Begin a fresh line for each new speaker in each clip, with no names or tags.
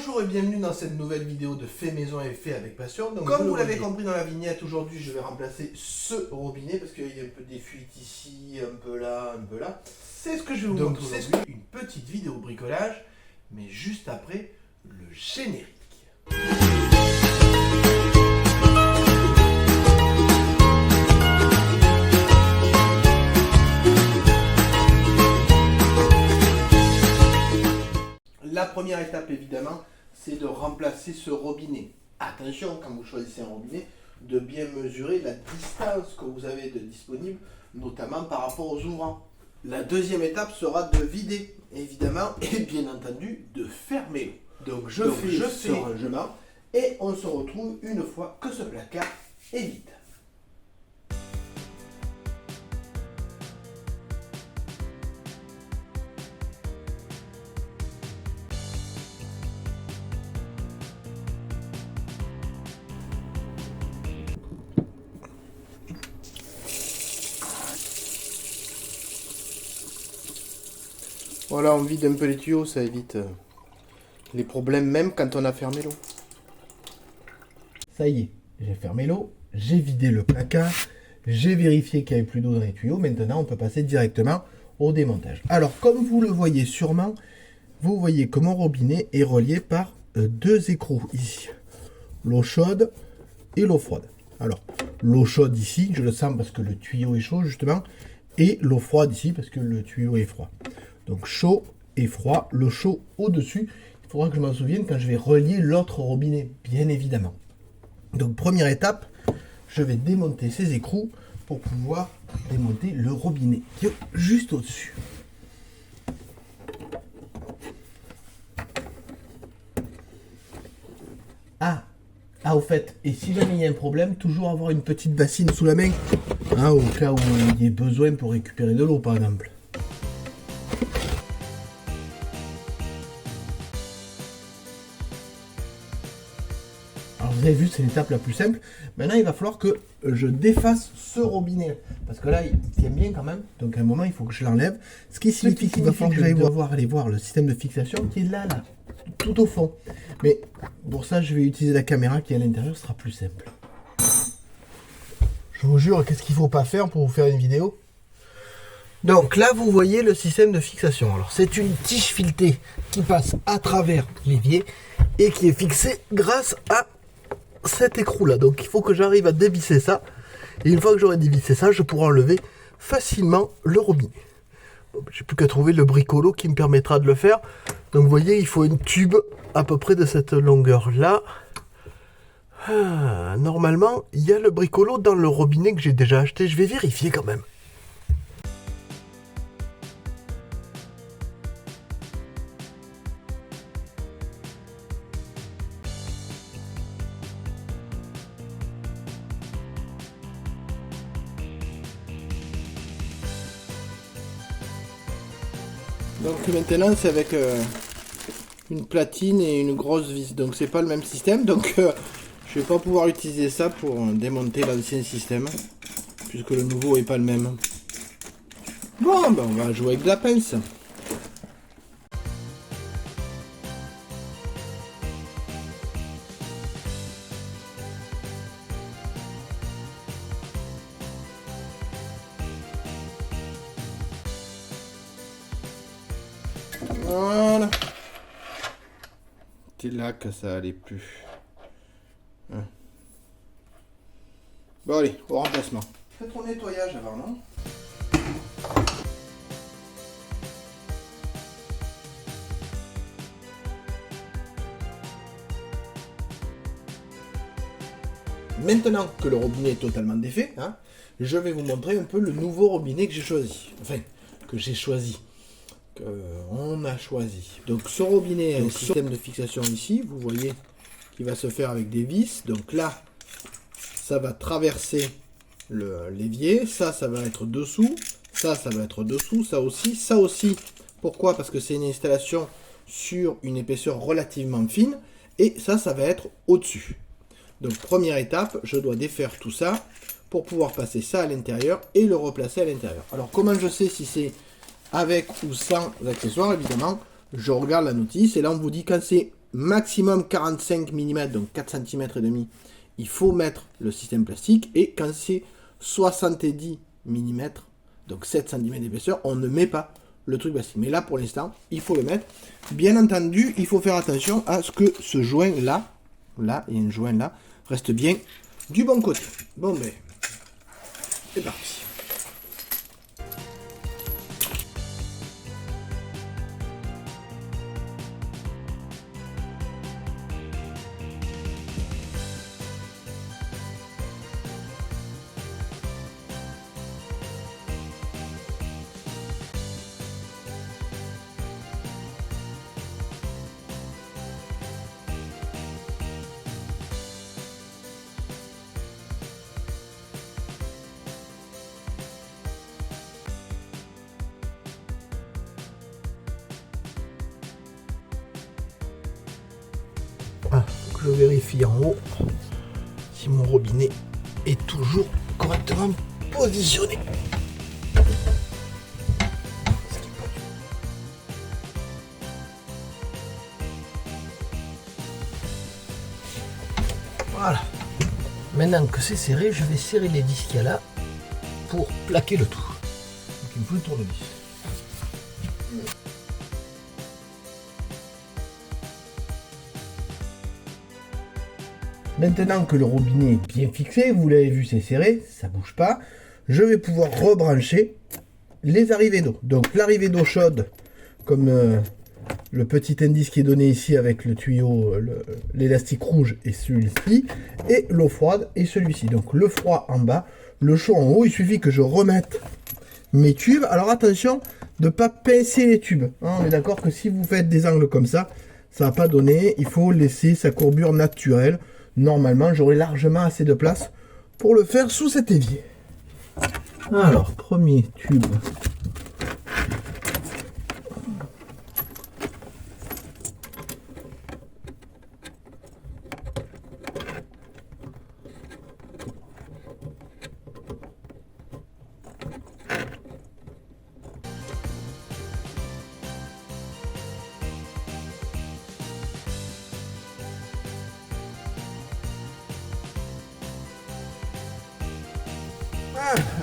Bonjour et bienvenue dans cette nouvelle vidéo de fait maison et fait avec passion. Donc, comme vous l'avez compris dans la vignette, aujourd'hui je vais remplacer ce robinet parce qu'il y a un peu des fuites ici, un peu là, un peu là. C'est ce que je vais vous montrer aujourd'hui. Une petite vidéo bricolage, mais juste après le générique. La première étape, évidemment, c'est de remplacer ce robinet. Attention, quand vous choisissez un robinet, de bien mesurer la distance que vous avez de disponible, notamment par rapport aux ouvrants. La deuxième étape sera de vider, évidemment, et bien entendu, de fermer l'eau. Donc je fais ce rangement et on se retrouve une fois que ce placard est vide. Voilà, on vide un peu les tuyaux, ça évite les problèmes même quand on a fermé l'eau. Ça y est, j'ai fermé l'eau, j'ai vidé le placard, j'ai vérifié qu'il n'y avait plus d'eau dans les tuyaux. Maintenant, on peut passer directement au démontage. Alors, comme vous le voyez sûrement, vous voyez que mon robinet est relié par deux écrous ici. L'eau chaude et l'eau froide. Alors, l'eau chaude ici, je le sens parce que le tuyau est chaud justement, et l'eau froide ici parce que le tuyau est froid. Donc chaud et froid, le chaud au-dessus. Il faudra que je m'en souvienne quand je vais relier l'autre robinet, bien évidemment. Donc première étape, je vais démonter ces écrous pour pouvoir démonter le robinet qui est juste au-dessus. Au fait, et si jamais il y a un problème, toujours avoir une petite bassine sous la main, au cas où il y ait besoin pour récupérer de l'eau par exemple. Alors vous avez vu, c'est l'étape la plus simple. Maintenant, il va falloir que je défasse ce robinet. Parce que là, il tient bien quand même. Donc à un moment, il faut que je l'enlève. Ce qui signifie qu'il va falloir que j'aille aller voir le système de fixation qui est là, tout au fond. Mais pour ça, je vais utiliser la caméra qui est à l'intérieur, ce sera plus simple. Je vous jure, qu'est-ce qu'il ne faut pas faire pour vous faire une vidéo? Donc là, vous voyez le système de fixation. Alors, c'est une tige filetée qui passe à travers l'évier et qui est fixée grâce à cet écrou là. Donc il faut que j'arrive à dévisser ça, et une fois que j'aurai dévissé ça, je pourrai enlever facilement le robinet. Bon, j'ai plus qu'à trouver le bricolo qui me permettra de le faire. Donc vous voyez, il faut une tube à peu près de cette longueur là. Normalement il y a le bricolo dans le robinet que j'ai déjà acheté. Je vais vérifier quand même. Donc maintenant c'est avec une platine et une grosse vis, donc c'est pas le même système, donc je vais pas pouvoir utiliser ça pour démonter l'ancien système puisque le nouveau est pas le même. Bon, ben on va jouer avec de la pince. Voilà. C'est là que ça allait plus. Bon allez, au remplacement. Faites ton nettoyage avant, non? Maintenant que le robinet est totalement défait, je vais vous montrer un peu le nouveau robinet que j'ai choisi. Enfin, que j'ai choisi. On a choisi. Donc ce robinet a un système de fixation ici, vous voyez, qui va se faire avec des vis. Donc là, ça va traverser l'évier, ça va être dessous, ça va être dessous, ça aussi. Pourquoi? Parce que c'est une installation sur une épaisseur relativement fine, et ça va être au-dessus. Donc première étape, je dois défaire tout ça pour pouvoir passer ça à l'intérieur et le replacer à l'intérieur. Alors comment je sais si c'est avec ou sans accessoires? Évidemment, je regarde la notice et là on vous dit quand c'est maximum 45 mm, donc 4 cm et demi, il faut mettre le système plastique. Et quand c'est 70 mm, donc 7 cm d'épaisseur, on ne met pas le truc plastique. Mais là, pour l'instant, il faut le mettre. Bien entendu, il faut faire attention à ce que ce joint-là, là, il y a un joint là, reste bien du bon côté. Bon, ben, c'est parti. Ah, faut que je vérifie en haut si mon robinet est toujours correctement positionné. Voilà. Maintenant que c'est serré, je vais serrer les disques qu'il y a là pour plaquer le tout. Donc il me faut un tournevis. Maintenant que le robinet est bien fixé, vous l'avez vu, c'est serré, ça bouge pas, je vais pouvoir rebrancher les arrivées d'eau. Donc l'arrivée d'eau chaude, comme le petit indice qui est donné ici avec le tuyau, l'élastique rouge et celui-ci, et l'eau froide et celui-ci. Donc le froid en bas, le chaud en haut. Il suffit que je remette mes tubes. Alors attention de ne pas pincer les tubes. On est d'accord que si vous faites des angles comme ça, ça va pas donner. Il faut laisser sa courbure naturelle. Normalement, j'aurai largement assez de place pour le faire sous cet évier. Alors, premier tube.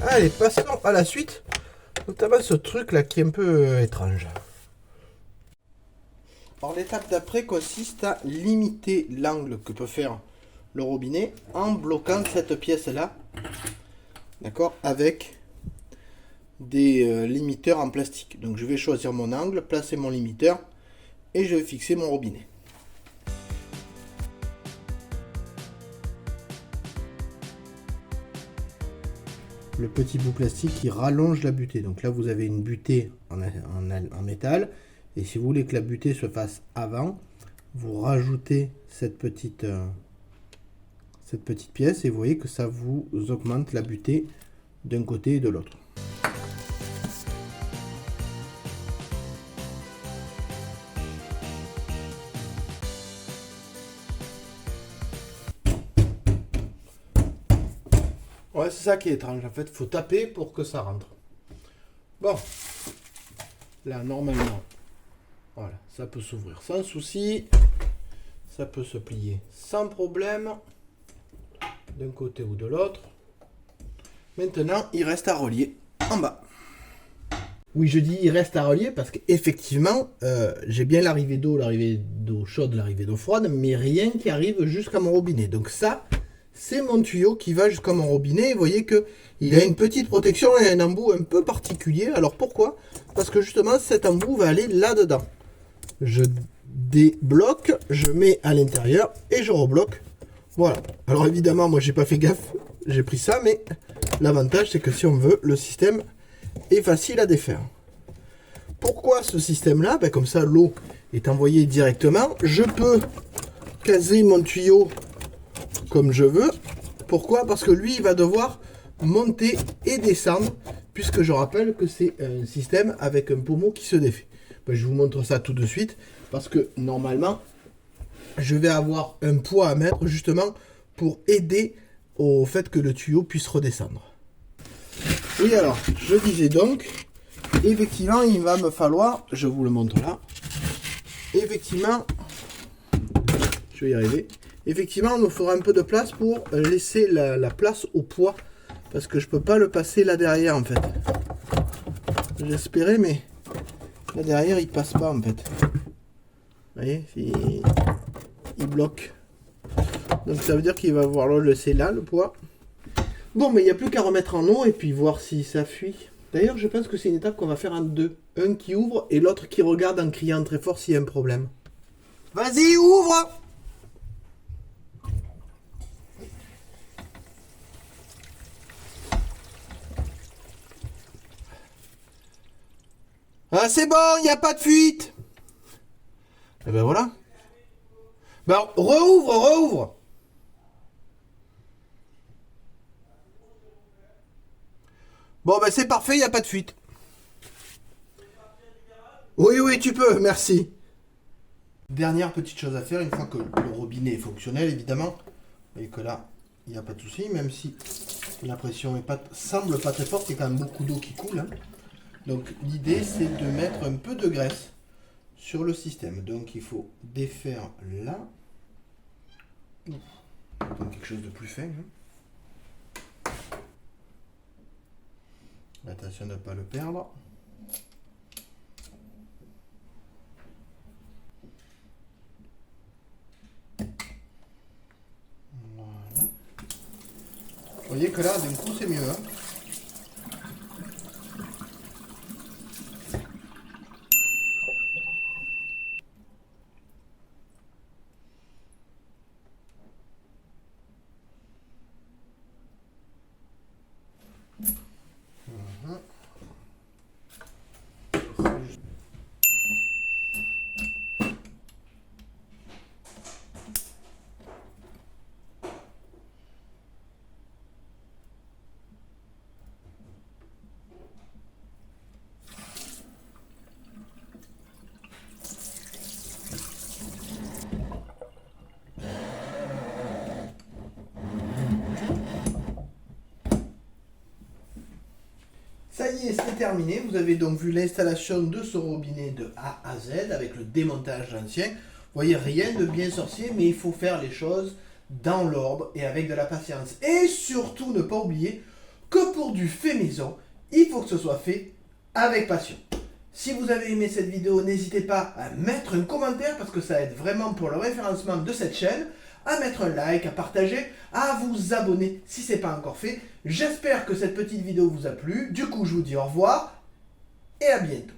Allez, passons à la suite, notamment ce truc là qui est un peu étrange. Alors l'étape d'après consiste à limiter l'angle que peut faire le robinet en bloquant cette pièce là, d'accord, avec des limiteurs en plastique. Donc je vais choisir mon angle, placer mon limiteur et je vais fixer mon robinet. Le petit bout plastique qui rallonge la butée. Donc là, vous avez une butée en métal. Et si vous voulez que la butée se fasse avant, vous rajoutez cette petite pièce et vous voyez que ça vous augmente la butée d'un côté et de l'autre. Ouais, c'est ça qui est étrange. En fait, il faut taper pour que ça rentre. Bon. Là, normalement, voilà, ça peut s'ouvrir sans souci. Ça peut se plier sans problème. D'un côté ou de l'autre. Maintenant, il reste à relier en bas. Oui, je dis il reste à relier parce qu'effectivement, j'ai bien l'arrivée d'eau chaude, l'arrivée d'eau froide, mais rien qui arrive jusqu'à mon robinet. Donc ça, c'est mon tuyau qui va jusqu'à mon robinet. Vous voyez qu'il a une petite protection et un embout un peu particulier. Alors pourquoi? Parce que justement, cet embout va aller là-dedans. Je débloque, je mets à l'intérieur et je rebloque. Voilà. Alors évidemment, moi, j'ai pas fait gaffe. J'ai pris ça, mais l'avantage, c'est que si on veut, le système est facile à défaire. Pourquoi ce système-là? Ben, comme ça, l'eau est envoyée directement. Je peux caser mon tuyau comme je veux. Pourquoi? Parce que lui, il va devoir monter et descendre, puisque je rappelle que c'est un système avec un pommeau qui se défait. Ben, je vous montre ça tout de suite, parce que normalement, je vais avoir un poids à mettre justement pour aider au fait que le tuyau puisse redescendre. Oui, alors, je disais donc, effectivement, il va me falloir, je vous le montre là, effectivement, je vais y arriver. Effectivement, il me faudra un peu de place pour laisser la place au poids. Parce que je peux pas le passer là derrière, en fait. J'espérais, mais là derrière, il passe pas, en fait. Vous voyez, il bloque. Donc ça veut dire qu'il va falloir le laisser là, le poids. Bon, mais il n'y a plus qu'à remettre en eau et puis voir si ça fuit. D'ailleurs, je pense que c'est une étape qu'on va faire en deux. Un qui ouvre et l'autre qui regarde en criant très fort s'il y a un problème. Vas-y, ouvre! Ah, c'est bon, il n'y a pas de fuite! Et ben voilà. Ben, rouvre! Bon, ben c'est parfait, il n'y a pas de fuite. Oui, tu peux, merci. Dernière petite chose à faire, une fois que le robinet est fonctionnel, évidemment. Vous voyez que là, il n'y a pas de souci, même si la pression semble pas très forte, il y a quand même beaucoup d'eau qui coule. Hein. Donc l'idée, c'est de mettre un peu de graisse sur le système. Donc il faut défaire là. Donc quelque chose de plus fin. Hein. Attention de ne pas le perdre. Voilà. Vous voyez que là, d'un coup, c'est mieux. Hein. Ça y est, c'est terminé. Vous avez donc vu l'installation de ce robinet de A à Z avec le démontage ancien. Vous voyez, rien de bien sorcier, mais il faut faire les choses dans l'ordre et avec de la patience. Et surtout, ne pas oublier que pour du fait maison, il faut que ce soit fait avec passion. Si vous avez aimé cette vidéo, n'hésitez pas à mettre un commentaire parce que ça aide vraiment pour le référencement de cette chaîne, à mettre un like, à partager, à vous abonner si ce n'est pas encore fait. J'espère que cette petite vidéo vous a plu. Du coup, je vous dis au revoir et à bientôt.